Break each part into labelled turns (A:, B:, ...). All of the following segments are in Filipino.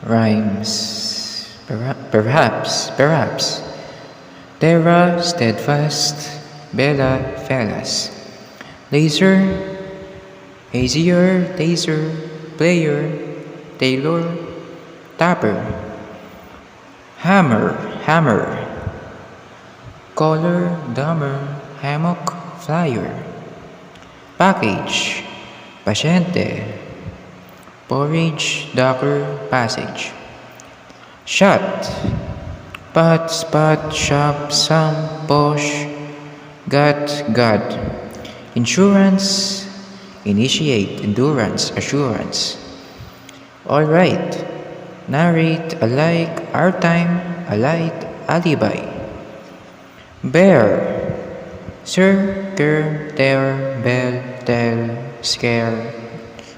A: Rhymes. Perhaps. Terra, steadfast. Bella, fellas. Laser, hazier, taser, player, tailor, tapper. Hammer. Collar, dumber, hammock, flyer. Package, pasyente. Porridge, docker, passage. Shot, pot, spot, shop, some, posh, got, god. Insurance, initiate, endurance, assurance. Alright, narrate, alike, our time, alight, alibi. Bear, sir, ker, tear, bell, tell, scare,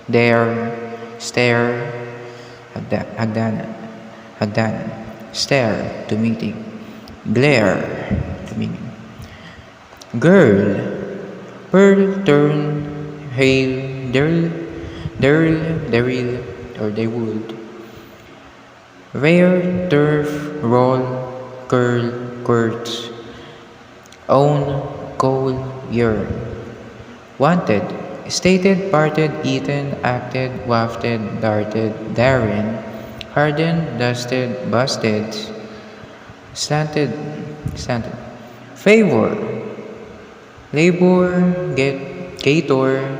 A: dare, stare, hagdanan, stare, to meeting, glare, to meaning. Girl, pearl, turn, hail, deril, or they would. Rare, turf, roll, curl, quirt, own, coal, yearn. Wanted, stated, parted, eaten, acted, wafted, darted, darin, hardened, dusted, busted, slanted. Favor, labor, gator,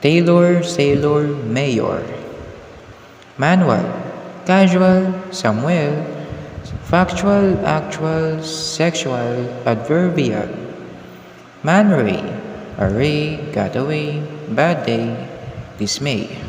A: tailor, sailor, mayor. Manual, casual, Samuel, factual, actual, sexual, adverbial. Man ray, array, got away, bad day, dismay.